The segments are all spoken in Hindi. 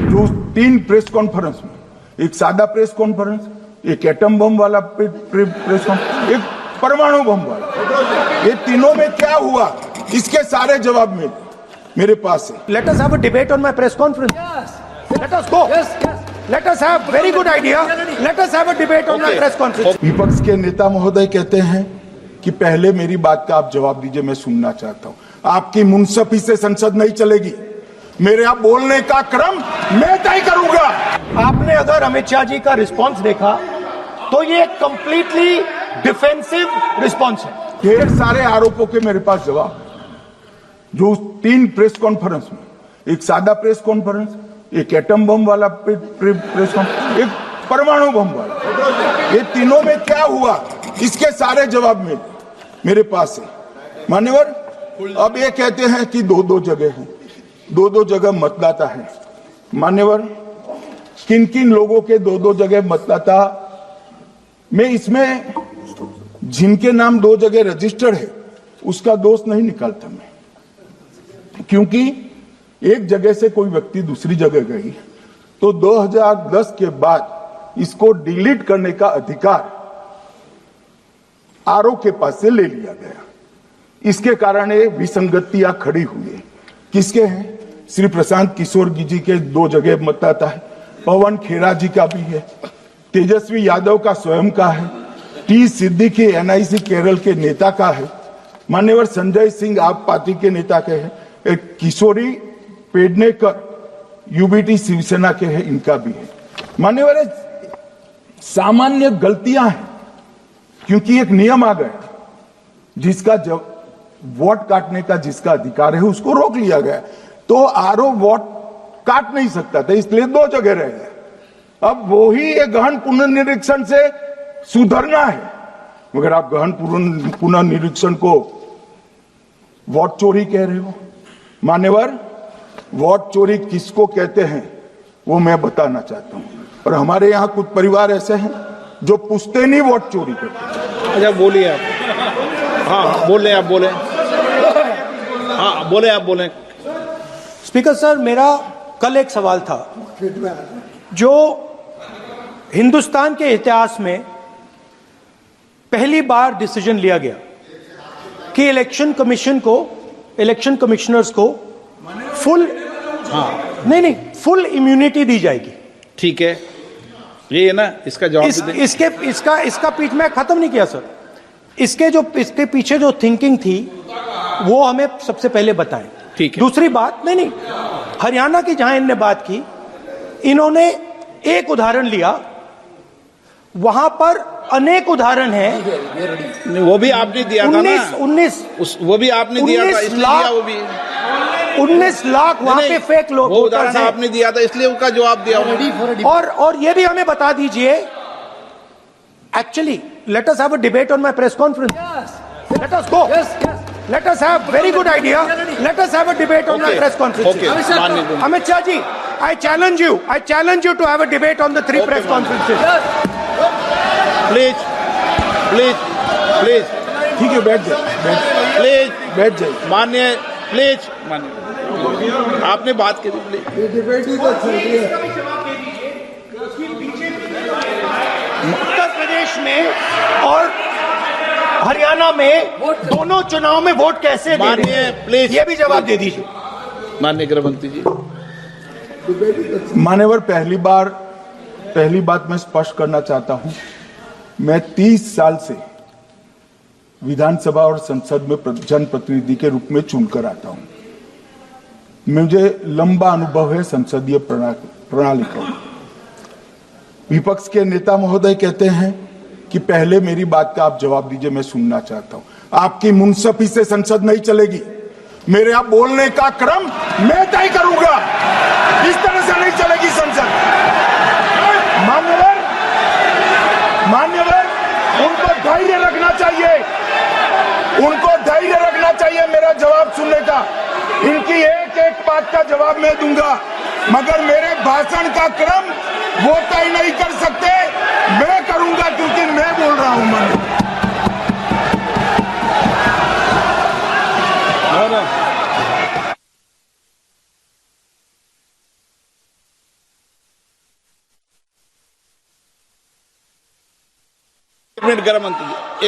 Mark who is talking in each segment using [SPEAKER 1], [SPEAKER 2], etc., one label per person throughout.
[SPEAKER 1] जो 3 प्रेस कॉन्फ्रेंस में, एक सादा प्रेस कॉन्फ्रेंस, एक एटम बम वाला प्रेस कॉन्फ्रेंस, एक परमाणु बम वाला, ये तीनों में क्या हुआ, इसके सारे जवाब में मेरे पास है।
[SPEAKER 2] Let us have a debate on my press conference. Let us go. Let us have very good idea. Let us have a debate on my press conference.
[SPEAKER 1] विपक्ष के नेता महोदय कहते हैं कि पहले मेरी बात का आप जवाब दीजिए, मैं सुनना चाहता हूं। आपकी मुनसफी से संसद नहीं चलेगी, मेरे आप बोलने का क्रम मैं तय करूंगा।
[SPEAKER 2] आपने अगर अमित शाह जी का रिस्पांस देखा तो ये कंप्लीटली डिफेंसिव रिस्पांस है।
[SPEAKER 1] ढेर सारे आरोपों के मेरे पास जवाब, जो 3 प्रेस कॉन्फ्रेंस में, एक सादा प्रेस कॉन्फ्रेंस, एक एटम बम वाला प्रेस कॉन्फ्रेंस, एक परमाणु बम वाला, ये तीनों में क्या हुआ, इसके सारे जवाब में मेरे पास है। मान्यवर, अब ये कहते हैं कि 2-2 जगह है, 2-2 जगह मतदाता है। मान्यवर, किन किन लोगों के 2-2 जगह मतदाता, मैं इसमें जिनके नाम 2 जगह रजिस्टर्ड है उसका दोष नहीं निकालता मैं, क्योंकि एक जगह से कोई व्यक्ति दूसरी जगह गई तो 2010 के बाद इसको डिलीट करने का अधिकार आरओ के पास से ले लिया गया। इसके कारण ये विसंगतियां खड़ी हुई है। किसके हैं? श्री प्रशांत किशोर जी के 2 जगह मतदाता है, पवन खेरा जी का भी है, तेजस्वी यादव का स्वयं का है, टी सिद्दीकी एनआईसी केरल के नेता का है, मान्यवर संजय सिंह आप पार्टी के नेता के हैं, एक किशोरी पेडनेकर यूबीटी शिवसेना के हैं, इनका भी है। मान्यवर, सामान्य गलतियां हैं, क्योंकि एक नियम आ गया, जिसका जब वोट काटने का जिसका अधिकार है उसको रोक लिया गया, तो आरओ वोट काट नहीं सकता था, इसलिए 2 जगह रह गए। अब वही एक गहन पुनर्निरीक्षण से सुधरना है, मगर आप गहन पुनर्निरीक्षण को वोट चोरी कह रहे हो। मान्यवर, वोट चोरी किसको कहते हैं वो मैं बताना चाहता हूं, और हमारे यहां कुछ परिवार ऐसे हैं जो पुश्तैनी वोट चोरी करते हैं।
[SPEAKER 3] अच्छा, बोलिए आप। हाँ, बोले आप, बोले। हाँ, बोले आप, बोले।
[SPEAKER 2] स्पीकर सर, मेरा कल एक सवाल था, जो हिंदुस्तान के इतिहास में पहली बार डिसीजन लिया गया कि इलेक्शन कमिश्नर्स को फुल, नहीं, फुल इम्यूनिटी दी जाएगी।
[SPEAKER 3] ठीक है, ये है ना, इसका जवाब
[SPEAKER 2] इसका पीछ में खत्म नहीं किया सर। इसके पीछे जो थिंकिंग थी वो हमें सबसे पहले बताएं।
[SPEAKER 3] ठीक है।
[SPEAKER 2] दूसरी बात, नहीं, हरियाणा की जहां इन्होंने बात की, इन्होंने एक उदाहरण लिया, वहां पर अनेक उदाहरण हैं।
[SPEAKER 3] वो भी आपने दिया था ना,
[SPEAKER 2] 19
[SPEAKER 3] वो भी आपने दिया था, इसलिए वो भी
[SPEAKER 2] 19 लाख वहां पे फेक लोग,
[SPEAKER 3] वो उदाहरण आपने दिया था, इसलिए उसका जवाब दिया।
[SPEAKER 2] और ये भी हमें बता दीजिए, actually let us have a debate on my press conference. Let us go. Let us have very good idea. Let us have a debate on my press conference. Amit Shah ji, I challenge you to have a debate on the 3 press conferences.
[SPEAKER 3] Please.
[SPEAKER 1] ठीक है, बैठ जाए।
[SPEAKER 3] माननीय, प्लीज माननीय, आपने बात की, प्लीज।
[SPEAKER 2] उत्तर प्रदेश में और हरियाणा में दोनों चुनाव में वोट कैसे दे रहे हैं,
[SPEAKER 3] प्लीज
[SPEAKER 2] ये भी जवाब दे दीजिए।
[SPEAKER 3] माननीय गृह मंत्री जी।
[SPEAKER 1] मान्यवर, पहली बात मैं स्पष्ट करना चाहता हूं, मैं 30 साल से विधानसभा और संसद में जनप्रतिनिधि के रूप में चुनकर आता हूं। मुझे लंबा अनुभव है संसदीय प्रणाली का। विपक्ष के नेता महोदय कहते हैं कि पहले मेरी बात का आप जवाब दीजिए, मैं सुनना चाहता हूं। आपकी मुनसफी से संसद नहीं चलेगी, मेरे आप बोलने का क्रम मैं तय करूंगा, इस तरह से नहीं चलेगी संसद। मान्यवर, उनको धैर्य रखना चाहिए, मेरा जवाब सुनने का। इनकी एक बात का जवाब मैं दूंगा, मगर मेरे भाषण का क्रम वो तय नहीं कर सकते, मैं करूंगा, क्योंकि मैं बोल रहा हूं।
[SPEAKER 3] एक मिनट गृह मंत्री जी,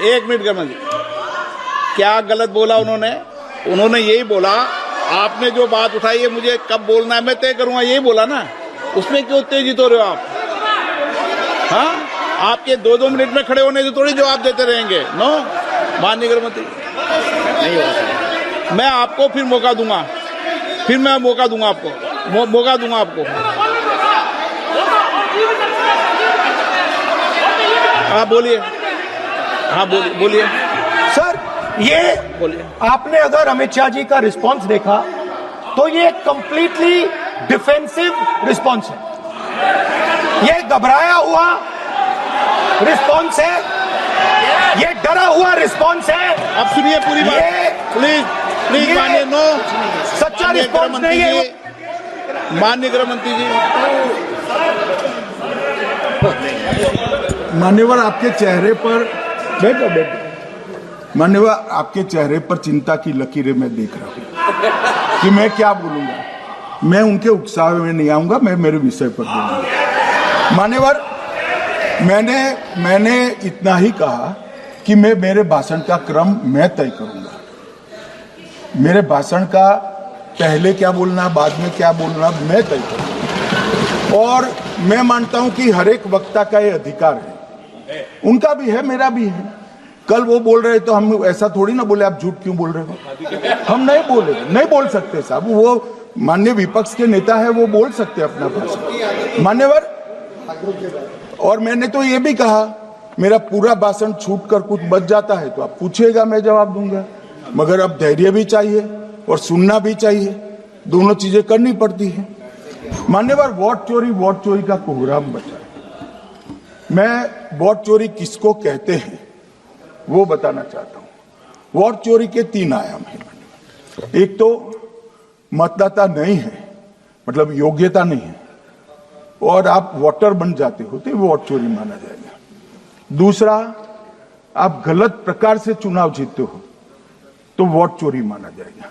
[SPEAKER 3] एक मिनट गृह मंत्री, क्या गलत बोला उन्होंने? उन्होंने यही बोला, आपने जो बात उठाई है मुझे कब बोलना है मैं तय करूंगा, यही बोला ना। उसमें क्यों उत्तेजित हो रहे हो आप? हाँ, आपके 2-2 मिनट में खड़े होने से थोड़ी जवाब देते रहेंगे। नो, माननीय गृह मंत्री नहीं होगा। मैं आपको फिर मौका दूंगा, फिर मैं मौका दूंगा आपको, मौका दूंगा आपको। हाँ बोलिए, हाँ बोलिए
[SPEAKER 2] सर, ये
[SPEAKER 3] बोलिए।
[SPEAKER 2] आपने अगर अमित शाह जी का रिस्पांस देखा तो ये कंप्लीटली डिफेंसिव रिस्पांस है। ये घबराया हुआ रिस्पांस है, ये डरा हुआ रिस्पांस है।
[SPEAKER 3] अब सुनिए पूरी बात, प्लीज मानिए। नो,
[SPEAKER 2] सच्चा रिस्पांस नहीं है।
[SPEAKER 3] माननीय गृह मंत्री जी,
[SPEAKER 1] मान्यवर आपके चेहरे पर बैठो मान्यवर आपके चेहरे पर चिंता की लकीरें मैं देख रहा हूं कि मैं क्या बोलूंगा। मैं उनके उत्साह में नहीं आऊंगा, मैं मेरे विषय पर बोलूंगा। मान्यवर, मैंने इतना ही कहा कि मैं मेरे भाषण का क्रम मैं तय करूंगा। मेरे भाषण का पहले क्या बोलना, बाद में क्या बोलना, मैं तय करूंगा। और मैं मानता हूं कि हर एक वक्ता का ये अधिकार है, उनका भी है, मेरा भी है। कल वो बोल रहे तो हम ऐसा थोड़ी ना बोले आप झूठ क्यों बोल रहे हो। हम नहीं बोले, नहीं बोल सकते साहब, वो माननीय विपक्ष के नेता है, वो बोल सकते अपना भाषण। मान्यवर, और मैंने तो ये भी कहा मेरा पूरा भाषण छूट कर कुछ बच जाता है तो आप पूछिएगा, मैं जवाब दूंगा। मगर अब धैर्य भी चाहिए और सुनना भी चाहिए, दोनों चीजें करनी पड़ती है। मान्यवर, वोट चोरी का कोहराम बचा। मैं वोट चोरी किसको कहते हैं वो बताना चाहता हूं। वोट चोरी के 3 आयाम हैं। एक तो मतदाता नहीं है, मतलब योग्यता नहीं है, और आप वोटर बन जाते हो तो वोट चोरी माना जाएगा। दूसरा, आप गलत प्रकार से चुनाव जीतते हो तो वोट चोरी माना जाएगा।